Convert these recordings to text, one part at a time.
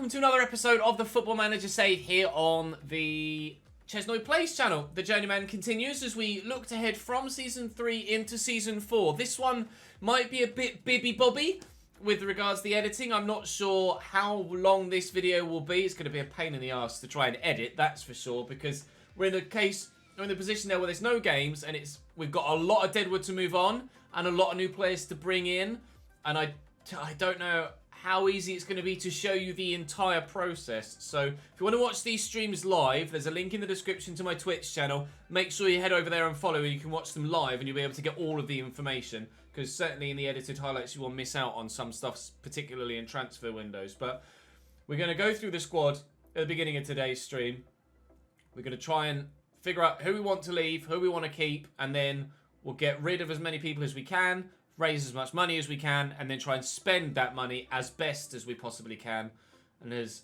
welcome to another episode of the Football Manager Save here on the ChesnoidPlays channel. The Journeyman continues as we look to head from Season 3 into Season 4. This one might be a bit bibby-bobby with regards to the editing. I'm not sure how long this video will be. It's going to be a pain in the arse to try and edit, that's for sure, because we're in the position there where there's no games and we've got a lot of deadwood to move on and a lot of new players to bring in, and I don't know how easy it's going to be to show you the entire process. So if you want to watch these streams live, there's a link in the description to my Twitch channel. Make sure you head over there and follow, and you can watch them live and you'll be able to get all of the information, because certainly in the edited highlights you will miss out on some stuff, particularly in transfer windows. But we're going to go through the squad at the beginning of today's stream. We're going to try and figure out who we want to leave, who we want to keep, and then we'll get rid of as many people as we can, raise as much money as we can, and then try and spend that money as best as we possibly can and as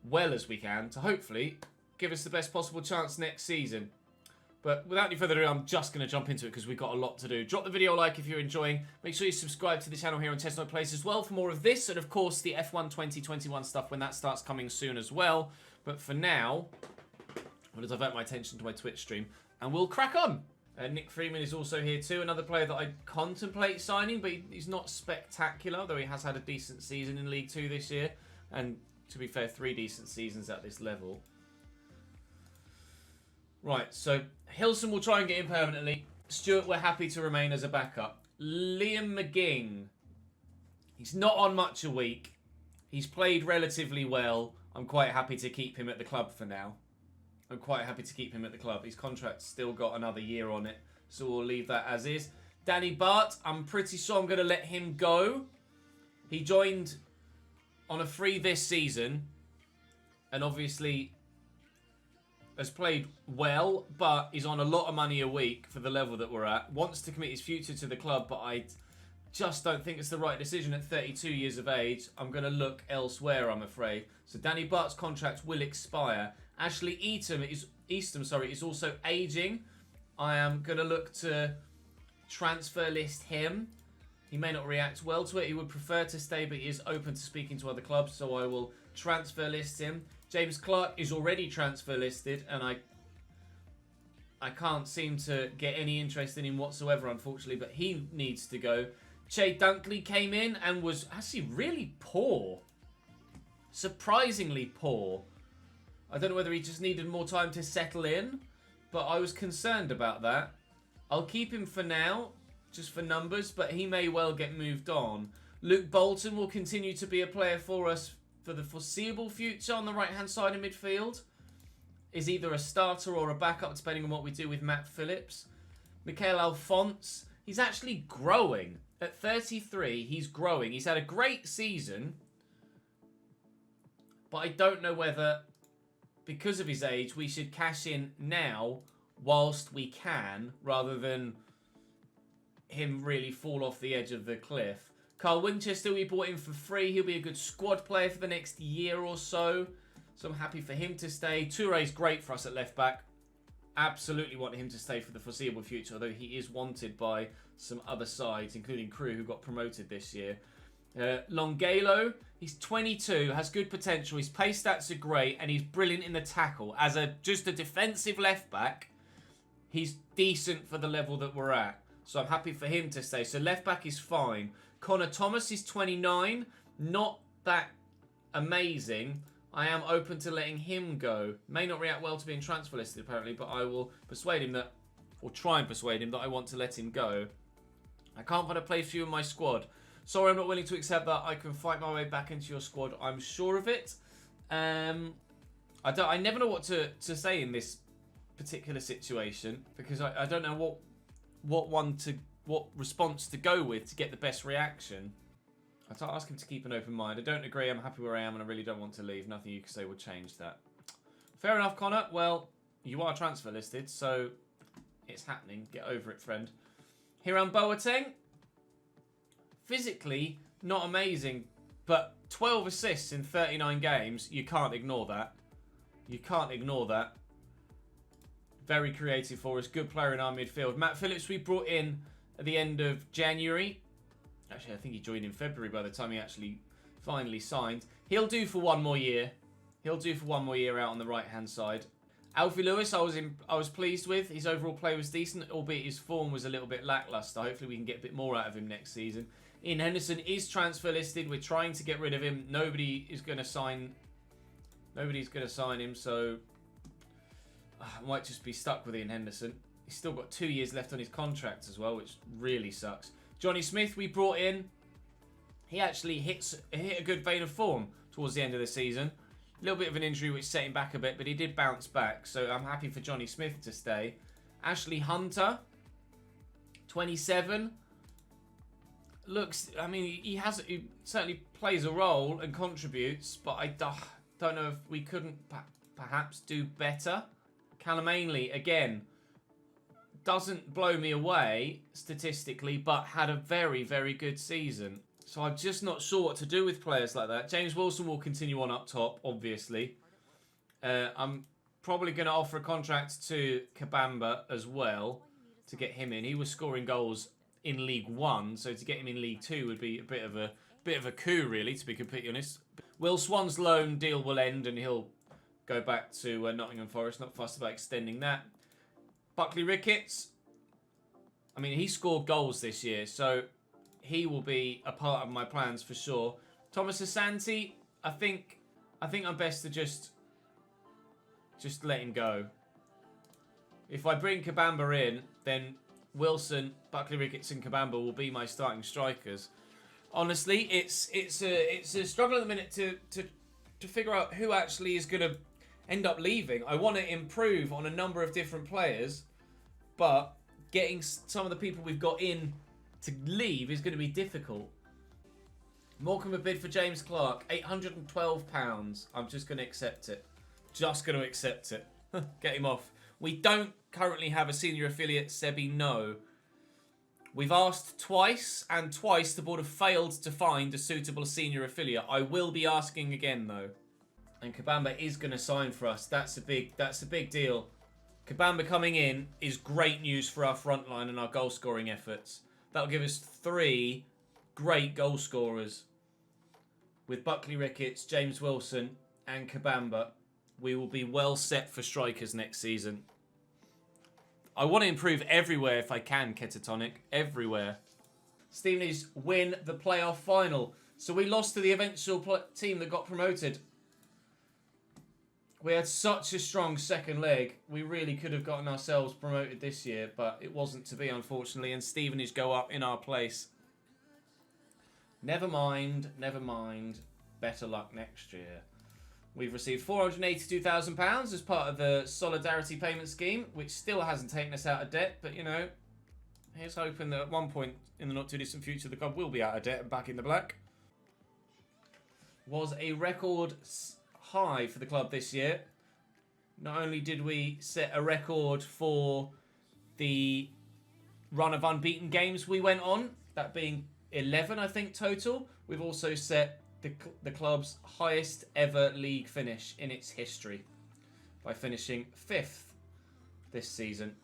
well as we can to hopefully give us the best possible chance next season. But without any further ado, I'm just going to jump into it because we've got a lot to do. Drop the video a like if you're enjoying. Make sure you subscribe to the channel here on ChesnoidPlays as well for more of this, and of course the F1 2021 stuff when that starts coming soon as well. But for now, I'm going to divert my attention to my Twitch stream and we'll crack on. Nick Freeman is also here too, another player that I contemplate signing, but he's not spectacular, though he has had a decent season in League 2 this year. And to be fair, 3 decent seasons at this level. Right, so Hilson will try and get in permanently. Stewart, we're happy to remain as a backup. Liam McGing. He's not on much a week. He's played relatively well. I'm quite happy to keep him at the club for now. I'm quite happy to keep him at the club. His contract's still got another year on it, so we'll leave that as is. Danny Bart, I'm pretty sure I'm going to let him go. He joined on a free this season and obviously has played well, but he's on a lot of money a week for the level that we're at. Wants to commit his future to the club, but I just don't think it's the right decision at 32 years of age. I'm going to look elsewhere, I'm afraid. So Danny Bart's contract will expire. Ashley Eastham is also aging. I am going to look to transfer list him. He may not react well to it. He would prefer to stay, but he is open to speaking to other clubs, so I will transfer list him. James Clark is already transfer listed, and I can't seem to get any interest in him whatsoever, unfortunately, but he needs to go. Che Dunkley came in and was actually really poor. Surprisingly poor. I don't know whether he just needed more time to settle in, but I was concerned about that. I'll keep him for now, just for numbers, but he may well get moved on. Luke Bolton will continue to be a player for us for the foreseeable future on the right-hand side of midfield. Is either a starter or a backup, depending on what we do with Matt Phillips. Michael Alphonse, he's actually growing. At 33, he's growing. He's had a great season, but I don't know whether, because of his age, we should cash in now whilst we can, rather than him really fall off the edge of the cliff. Carl Winchester we bought in for free. He'll be a good squad player for the next year or so. So I'm happy for him to stay. Touré's great for us at left back. Absolutely want him to stay for the foreseeable future, although he is wanted by some other sides, including Crewe, who got promoted this year. Longelo, he's 22, has good potential. His pace stats are great, and he's brilliant in the tackle. As just a defensive left back, he's decent for the level that we're at. So I'm happy for him to stay. So left back is fine. Connor Thomas is 29, not that amazing. I am open to letting him go. May not react well to being transfer listed apparently, but I will persuade him that, or try and persuade him that I want to let him go. I can't find a place for you in my squad. Sorry, I'm not willing to accept that. I can fight my way back into your squad. I'm sure of it. I never know what to say in this particular situation, because I don't know what response to go with to get the best reaction. I ask him to keep an open mind. I don't agree. I'm happy where I am, and I really don't want to leave. Nothing you can say will change that. Fair enough, Connor. Well, you are transfer listed, so it's happening. Get over it, friend. Hiram Boateng. Physically, not amazing, but 12 assists in 39 games. You can't ignore that. You can't ignore that. Very creative for us. Good player in our midfield. Matt Phillips we brought in at the end of January. Actually, I think he joined in February by the time he actually finally signed. He'll do for one more year. He'll do for one more year out on the right-hand side. Alfie Lewis, I was pleased with. His overall play was decent, albeit his form was a little bit lackluster. Hopefully we can get a bit more out of him next season. Ian Henderson is transfer listed. We're trying to get rid of him. Nobody's going to sign him, so I might just be stuck with Ian Henderson. He's still got 2 years left on his contract as well, which really sucks. Johnny Smith we brought in. He actually hit a good vein of form towards the end of the season. A little bit of an injury which set him back a bit, but he did bounce back. So I'm happy for Johnny Smith to stay. Ashley Hunter, 27. Looks, I mean, he certainly plays a role and contributes, but I don't know if we couldn't perhaps do better. Callum Ainley, again, doesn't blow me away statistically, but had a very, very good season. So I'm just not sure what to do with players like that. James Wilson will continue on up top, obviously. I'm probably going to offer a contract to Kabamba as well to get him in. He was scoring goals in League 1, so to get him in League 2 would be a bit of a coup, really, to be completely honest. Will Swan's loan deal will end and he'll go back to Nottingham Forest. Not fussed about extending that. Buckley Ricketts, I mean, he scored goals this year, so he will be a part of my plans for sure. Thomas Asante, I think I'm best to just let him go. If I bring Kabamba in, then Wilson, Buckley Ricketts and Kabamba will be my starting strikers. Honestly, it's a struggle at the minute to figure out who actually is going to end up leaving. I want to improve on a number of different players, but getting some of the people we've got in to leave is going to be difficult. Morecambe a bid for James Clark, £812. I'm just going to accept it. Just going to accept it. Get him off. We don't currently have a senior affiliate, Sebi, no. We've asked twice, and twice the board have failed to find a suitable senior affiliate. I will be asking again, though. And Kabamba is going to sign for us. That's a big deal. Kabamba coming in is great news for our front line and our goal-scoring efforts. That'll give us 3 great goal scorers. With Buckley Ricketts, James Wilson, and Kabamba, we will be well set for strikers next season. I want to improve everywhere if I can, Ketatonic. Everywhere. Stevenage win the playoff final. So we lost to the eventual team that got promoted. We had such a strong second leg. We really could have gotten ourselves promoted this year, but it wasn't to be, unfortunately, and Stevenage go up in our place. Never mind, never mind. Better luck next year. We've received £482,000 as part of the Solidarity Payment Scheme, which still hasn't taken us out of debt, but, you know, here's hoping that at one point in the not-too-distant future, the club will be out of debt and back in the black. Was a record high for the club this year. Not only did we set a record for the run of unbeaten games we went on, that being 11, I think, total, we've also set the club's highest ever league finish in its history by finishing 5th this season.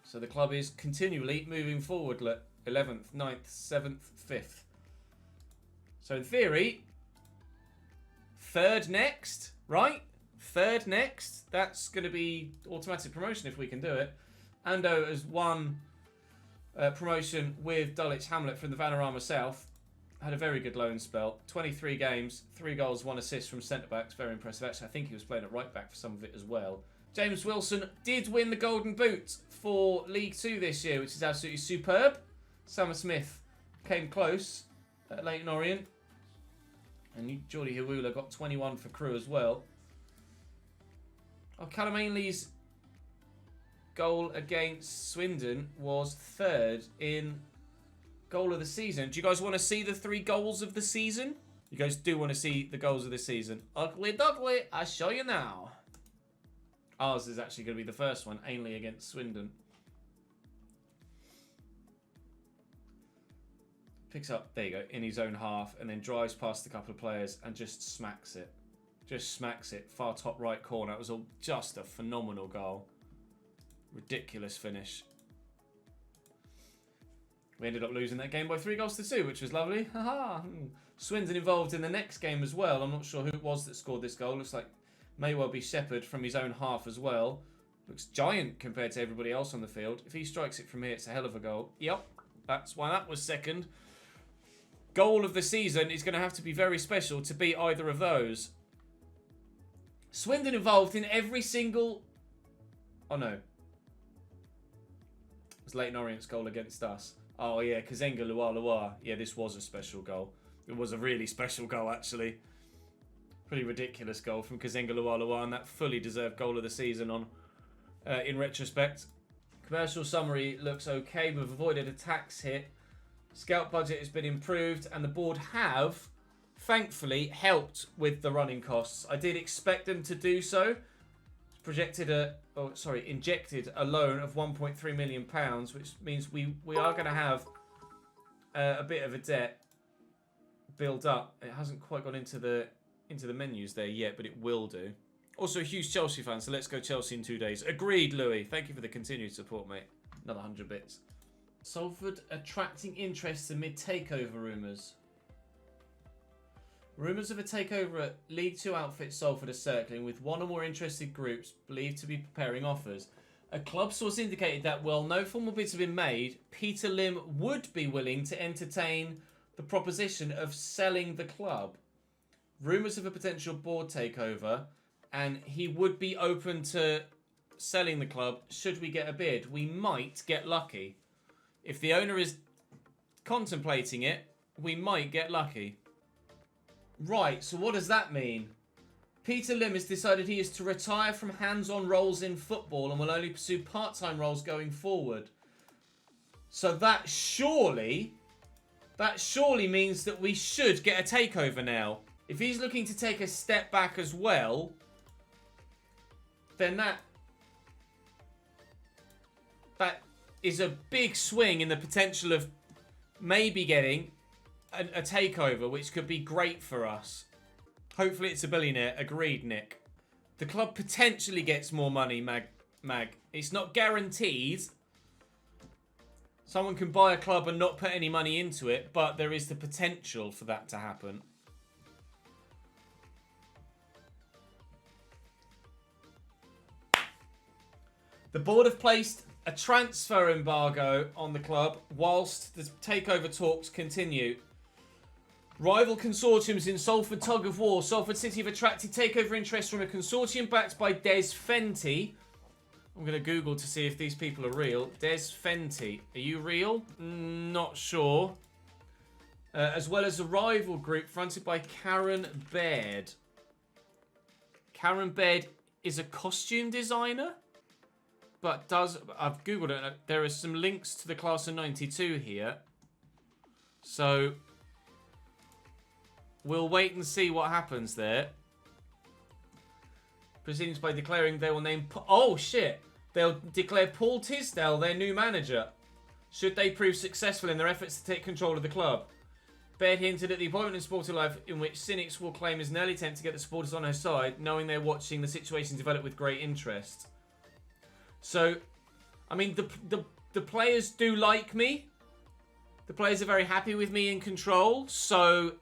So the club is continually moving forward. 11th, 9th, 7th, 5th. So in theory, 3rd next, right? 3rd next. That's going to be automatic promotion if we can do it. Ando has won promotion with Dulwich Hamlet from the Vanarama South. Had a very good loan spell. 23 games, 3 goals, 1 assist from centre-backs. Very impressive. Actually, I think he was playing at right-back for some of it as well. James Wilson did win the Golden Boot for League 2 this year, which is absolutely superb. Summer Smith came close at Leyton Orient. And Geordie Hawula got 21 for Crewe as well. Oh, Callum Ainley's goal against Swindon was 3rd in goal of the season. Do you guys want to see the 3 goals of the season? You guys do want to see the goals of the season. Ugly duckly, I'll show you now. Ours is actually going to be the first one. Ainley against Swindon. Picks up, there you go, in his own half, and then drives past a couple of players and just smacks it. Just smacks it. Far top right corner. It was just a phenomenal goal. Ridiculous finish. We ended up losing that game by 3 goals to 2, which was lovely. Haha. Swindon involved in the next game as well. I'm not sure who it was that scored this goal. Looks like may well be Shepherd from his own half as well. Looks giant compared to everybody else on the field. If he strikes it from here, it's a hell of a goal. Yep, that's why that was second. Goal of the season is going to have to be very special to beat either of those. Swindon involved in every single... Oh, no. It was Leighton Orient's goal against us. Oh, yeah, Kazenga Lualua. Yeah, this was a special goal. It was a really special goal, actually. Pretty ridiculous goal from Kazenga Lualua, and that fully deserved goal of the season on... in retrospect. Commercial summary looks okay. We've avoided a tax hit. Scout budget has been improved, and the board have, thankfully, helped with the running costs. I did expect them to do so. Injected a loan of £1.3 million, which means we are going to have a bit of a debt build up. It hasn't quite gone into the menus there yet, but it will do. Also a huge Chelsea fan, so let's go Chelsea in 2 days. Agreed, Louis. Thank you for the continued support, mate. Another 100 bits. Salford attracting interest amid takeover rumours. Rumours of a takeover at League 2 outfit Salford are circling, with one or more interested groups believed to be preparing offers. A club source indicated that, while no formal bids have been made, Peter Lim would be willing to entertain the proposition of selling the club. Rumours of a potential board takeover, and he would be open to selling the club should we get a bid. We might get lucky. If the owner is contemplating it, we might get lucky. Right, so what does that mean? Peter Lim has decided he is to retire from hands-on roles in football and will only pursue part-time roles going forward. So that surely means that we should get a takeover now. If he's looking to take a step back as well, then that is a big swing in the potential of maybe getting a takeover, which could be great for us. Hopefully it's a billionaire. Agreed, Nick. The club potentially gets more money, Mag. It's not guaranteed. Someone can buy a club and not put any money into it, but there is the potential for that to happen. The board have placed a transfer embargo on the club whilst the takeover talks continue. Rival consortiums in Salford tug of war. Salford City have attracted takeover interest from a consortium backed by Des Fenty. I'm going to Google to see if these people are real. Des Fenty. Are you real? Not sure. As well as a rival group fronted by Karen Baird. Karen Baird is a costume designer? But I've Googled it. There are some links to the class of 92 here. So we'll wait and see what happens there. Proceedings by declaring they will name... Oh, shit. They'll declare Paul Tisdale their new manager, should they prove successful in their efforts to take control of the club. Baird hinted at the appointment in sporting life in which cynics will claim is an early attempt to get the supporters on her side, knowing they're watching the situation develop with great interest. So, I mean, the players do like me. The players are very happy with me in control. So,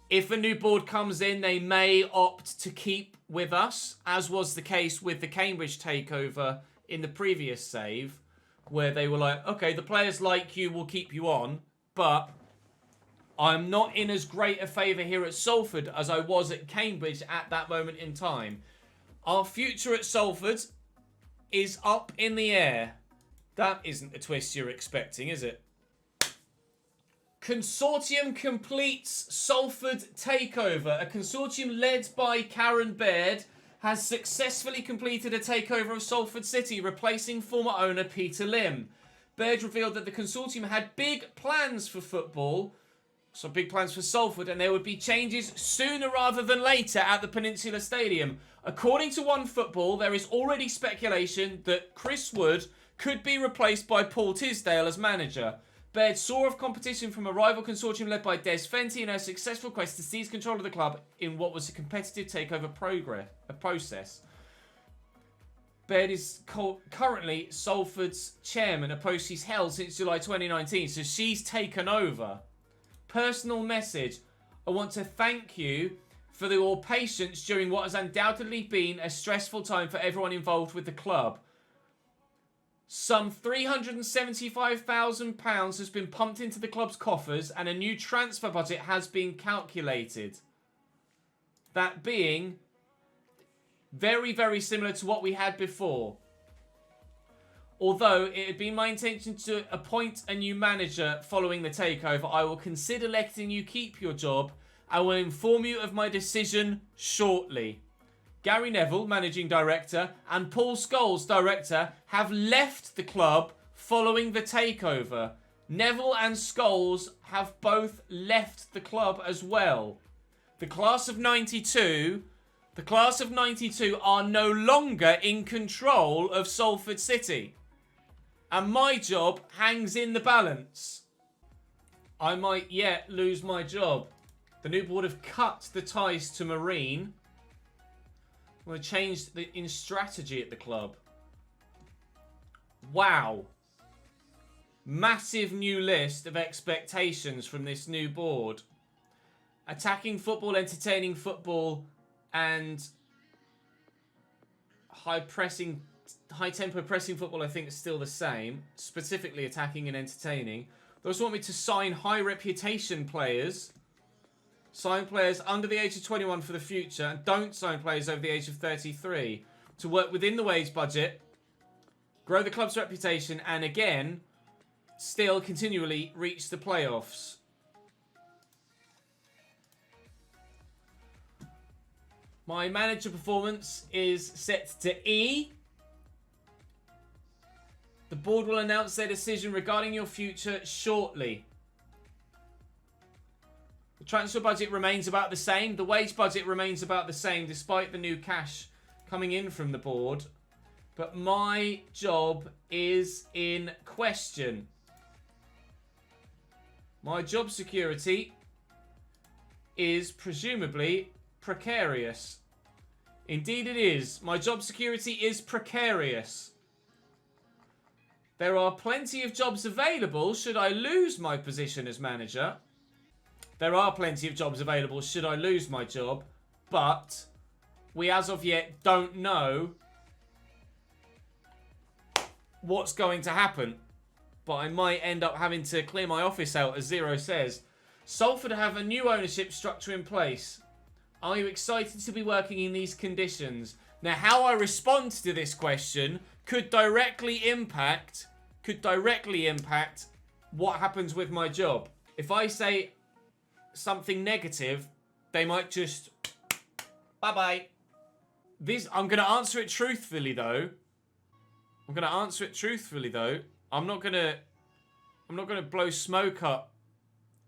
if a new board comes in, they may opt to keep with us, as was the case with the Cambridge takeover in the previous save, where they were like, okay, the players like you, we'll keep you on, but I'm not in as great a favour here at Salford as I was at Cambridge at that moment in time. Our future at Salford is up in the air. That isn't the twist you're expecting, is it? Consortium completes Salford takeover. A consortium led by Karen Baird has successfully completed a takeover of Salford City, replacing former owner Peter Lim. Baird revealed that the consortium had big plans for football, so big plans for Salford, and there would be changes sooner rather than later at the Peninsula Stadium. According to OneFootball, there is already speculation that Chris Wood could be replaced by Paul Tisdale as manager. Baird saw off competition from a rival consortium led by Des Fenty in her successful quest to seize control of the club in what was a competitive takeover process. Baird is currently Salford's chairman, a post she's held since July 2019, so she's taken over personal message. I want to thank you for your patience during what has undoubtedly been a stressful time for everyone involved with the club. Some £375,000 has been pumped into the club's coffers and a new transfer budget has been calculated. That being very, very similar to what we had before. Although it had been my intention to appoint a new manager following the takeover, I will consider letting you keep your job. I will inform you of my decision shortly. Gary Neville, Managing Director, and Paul Scholes, Director, have left the club following the takeover. Neville and Scholes have both left the club as well. The class of 92 are no longer in control of Salford City. And my job hangs in the balance. I might yet lose my job. The new board have cut the ties to Marine. I'm going to change in strategy at the club. Wow. Massive new list of expectations from this new board. Attacking football, entertaining football, and high tempo pressing football I think is still the same. Specifically attacking and entertaining. They also want me to sign high reputation players. Sign players under the age of 21 for the future. And don't sign players over the age of 33. To work within the wage budget. Grow the club's reputation. And again, still continually reach the playoffs. My manager performance is set to E. The board will announce their decision regarding your future shortly. The transfer budget remains about the same. The wage budget remains about the same despite the new cash coming in from the board. But my job is in question. My job security is presumably precarious. Indeed it is. My job security is precarious. There are plenty of jobs available should I lose my position as manager. There are plenty of jobs available should I lose my job. But we as of yet don't know what's going to happen. But I might end up having to clear my office out, as Zero says. Salford have a new ownership structure in place. Are you excited to be working in these conditions? Now, how I respond to this question could directly impact what happens with my job. If I say something negative, they might just bye-bye. I'm going to answer it truthfully, though. I'm not going to blow smoke up.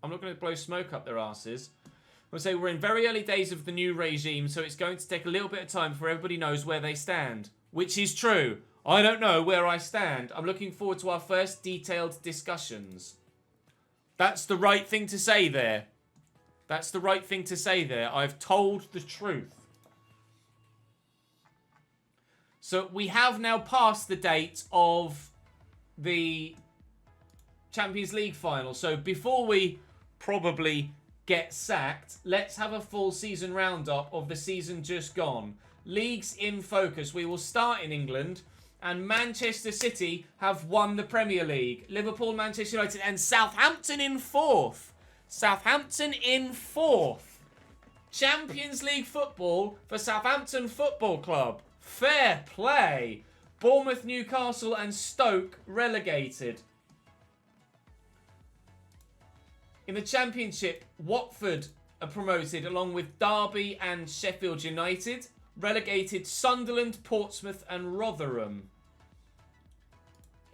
I'm not going to blow smoke up their asses. I'm going to say we're in very early days of the new regime, so it's going to take a little bit of time before everybody knows where they stand. Which is true. I don't know where I stand. I'm looking forward to our first detailed discussions. That's the right thing to say there. I've told the truth. So we have now passed the date of the Champions League final. So before we probably get sacked, let's have a full season roundup of the season just gone. Leagues in focus. We will start in England. And Manchester City have won the Premier League. Liverpool, Manchester United, and Southampton in fourth. Champions League football for Southampton Football Club. Fair play. Bournemouth, Newcastle, and Stoke relegated. In the Championship, Watford are promoted along with Derby and Sheffield United. Relegated Sunderland, Portsmouth, and Rotherham.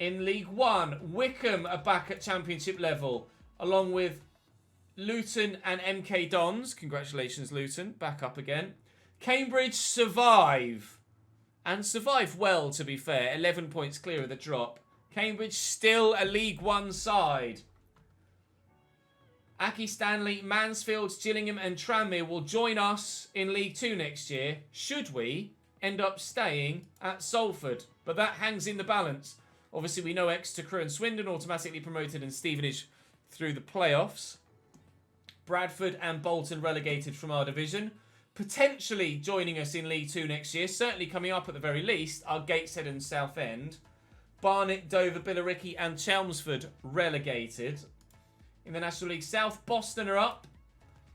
In League One, Wycombe are back at Championship level, along with Luton and MK Dons. Congratulations, Luton. Back up again. Cambridge survive. And survive well, to be fair. 11 points clear of the drop. Cambridge still a League One side. Aki Stanley, Mansfield, Gillingham and Tranmere will join us in League 2 next year, should we end up staying at Salford. But that hangs in the balance. Obviously, we know Exeter, Crewe and Swindon automatically promoted and Stevenage through the playoffs. Bradford and Bolton relegated from our division. Potentially joining us in League 2 next year. Certainly coming up at the very least are Gateshead and Southend. Barnet, Dover, Billericay and Chelmsford relegated. In the National League South, Boston are up,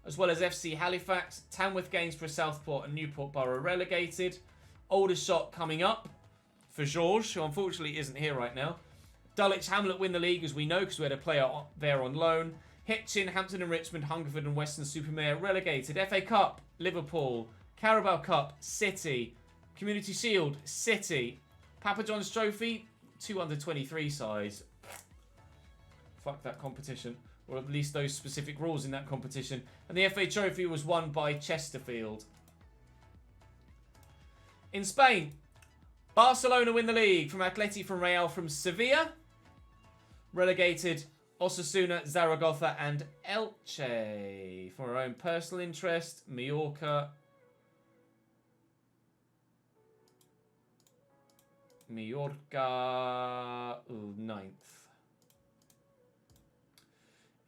as well as FC Halifax, Tamworth, Gainsborough, Southport and Newport Borough relegated. Aldershot coming up for Georges, who unfortunately isn't here right now. Dulwich Hamlet win the league, as we know, because we had a player there on loan. Hitchin, Hampton and Richmond, Hungerford and Western-super-Mare relegated. FA Cup, Liverpool. Carabao Cup, City. Community Shield, City. Papa John's Trophy, 2 under-23 sides. Fuck that competition. Or at least those specific rules in that competition. And the FA Trophy was won by Chesterfield. In Spain, Barcelona win the league from Atleti, from Real, from Sevilla. Relegated Osasuna, Zaragoza and Elche. For our own personal interest, Mallorca. Ooh, 9th.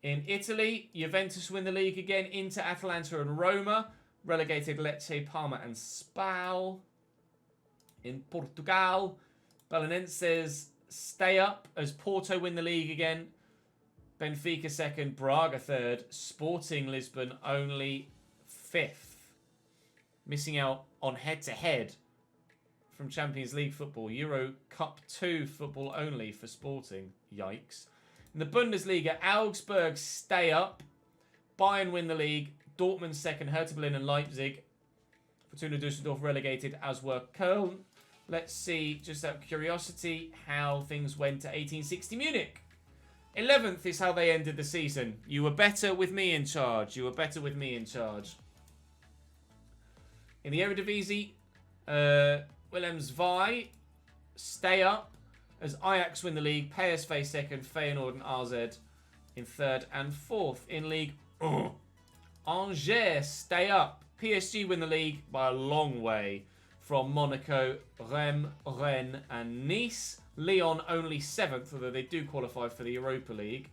In Italy, Juventus win the league again. Inter, Atalanta and Roma. Relegated Lecce, Parma and Spal. In Portugal, Belenenses stay up as Porto win the league again. Benfica 2nd, Braga 3rd. Sporting Lisbon only 5th. Missing out on head-to-head from Champions League football. Euro Cup 2 football only for Sporting. Yikes. In the Bundesliga, Augsburg stay up. Bayern win the league. Dortmund 2nd, Hertha Berlin and Leipzig. Fortuna Düsseldorf relegated, as were Köln. Let's see, just out of curiosity, how things went at 1860 Munich. 11th is how they ended the season. You were better with me in charge. You were better with me in charge. In the Eredivisie, Willemsvaai stay up as Ajax win the league. PSV 2nd, Feyenoord and AZ in 3rd and 4th. In League Angers stay up. PSG win the league by a long way from Monaco, Rennes and Nice. Lyon only 7th, although they do qualify for the Europa League.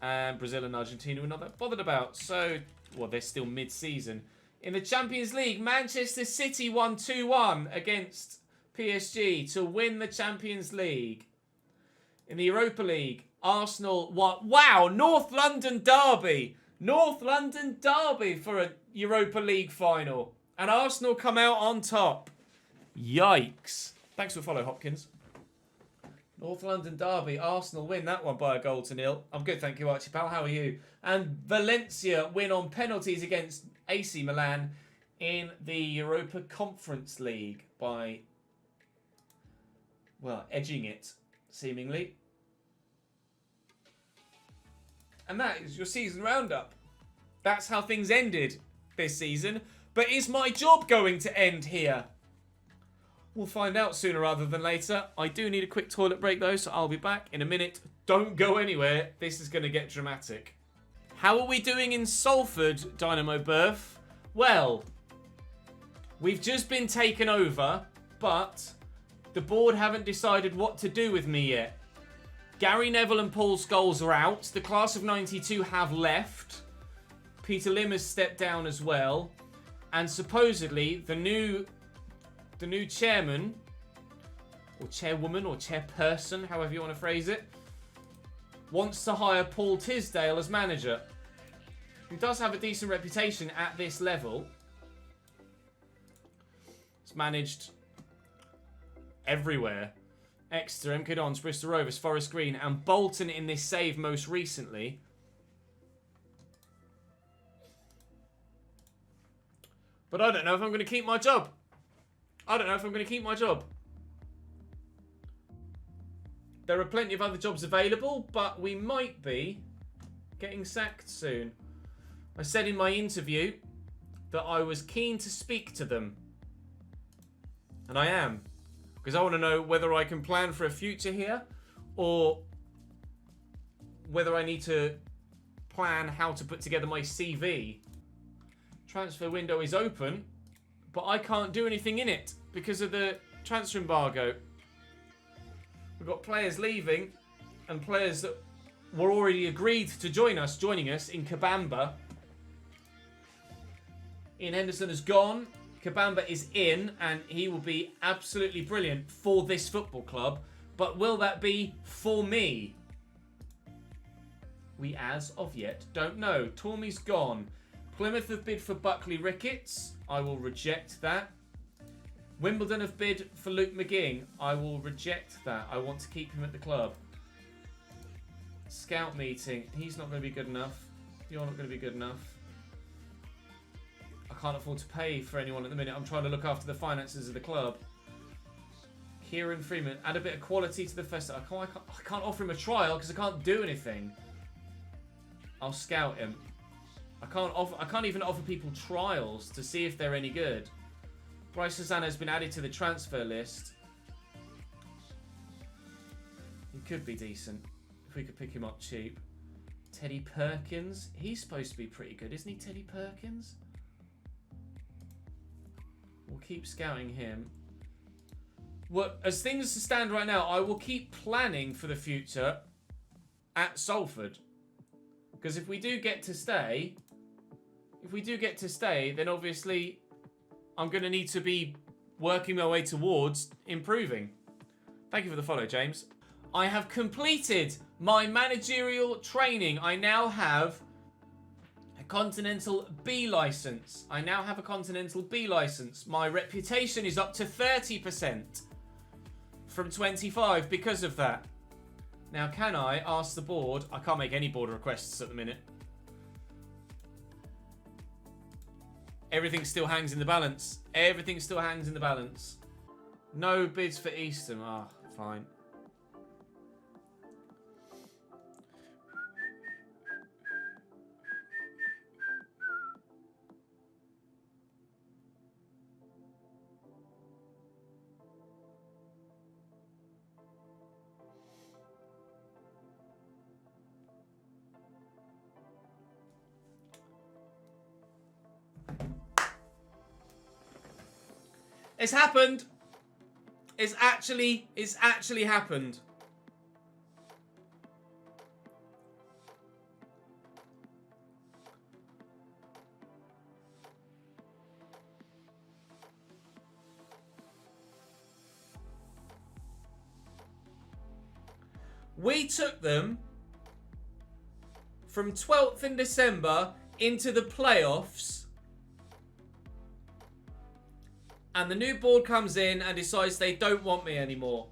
And Brazil and Argentina we're not that bothered about. So, well, they're still mid-season. In the Champions League, Manchester City won 2-1 against PSG to win the Champions League. In the Europa League, Arsenal won. Wow, North London derby. North London derby for a Europa League final. And Arsenal come out on top. Yikes. Thanks for the follow, Hopkins. North London derby. Arsenal win that one by a 0-0. I'm good, thank you, Archie Pal. How are you? And Valencia win on penalties against AC Milan in the Europa Conference League by, well, edging it, seemingly. And that is your season roundup. That's how things ended this season. But is my job going to end here? We'll find out sooner rather than later. I do need a quick toilet break though, so I'll be back in a minute. Don't go anywhere. This is going to get dramatic. How are we doing in Salford, Dynamo Birth? Well, we've just been taken over, but the board haven't decided what to do with me yet. Gary Neville and Paul Scholes are out. The class of 92 have left. Peter Lim has stepped down as well. And supposedly, the new chairman, or chairwoman, or chairperson, however you want to phrase it, wants to hire Paul Tisdale as manager, who does have a decent reputation at this level. He's managed everywhere. Exeter, MK Dons, Bristol Rovers, Forest Green, and Bolton in this save most recently. But I don't know if I'm going to keep my job. I don't know if I'm going to keep my job. There are plenty of other jobs available, but we might be getting sacked soon. I said in my interview that I was keen to speak to them. And I am. Because I want to know whether I can plan for a future here, or whether I need to plan how to put together my CV. Transfer window is open, but I can't do anything in it because of the transfer embargo. We've got players leaving and players that were already agreed to joining us in Kabamba Ian Henderson has gone. Kabamba is in, and he will be absolutely brilliant for this football club. But will that be for me? We, as of yet, don't know. Tormey's gone. Plymouth have bid for Buckley Ricketts. I will reject that. Wimbledon have bid for Luke McGing. I will reject that. I want to keep him at the club. Scout meeting. He's not going to be good enough. You're not going to be good enough. I can't afford to pay for anyone at the minute. I'm trying to look after the finances of the club. Kieran Freeman. Add a bit of quality to the festival. I can't offer him a trial because I can't do anything. I'll scout him. I can't even offer people trials to see if they're any good. Bryce Susanna has been added to the transfer list. He could be decent if we could pick him up cheap. Teddy Perkins. He's supposed to be pretty good, isn't he, Teddy Perkins? We'll keep scouting him. Well, as things stand right now, I will keep planning for the future at Salford. Because if we do get to stay, then obviously I'm going to need to be working my way towards improving. Thank you for the follow, James. I have completed my managerial training. I now have a Continental B license. My reputation is up to 30% from 25 because of that. Now, can I ask the board? I can't make any board requests at the minute. Everything still hangs in the balance. No bids for Eastham. Ah, fine. It's happened. It's actually happened. We took them from 12th in December into the playoffs. And the new board comes in and decides they don't want me anymore.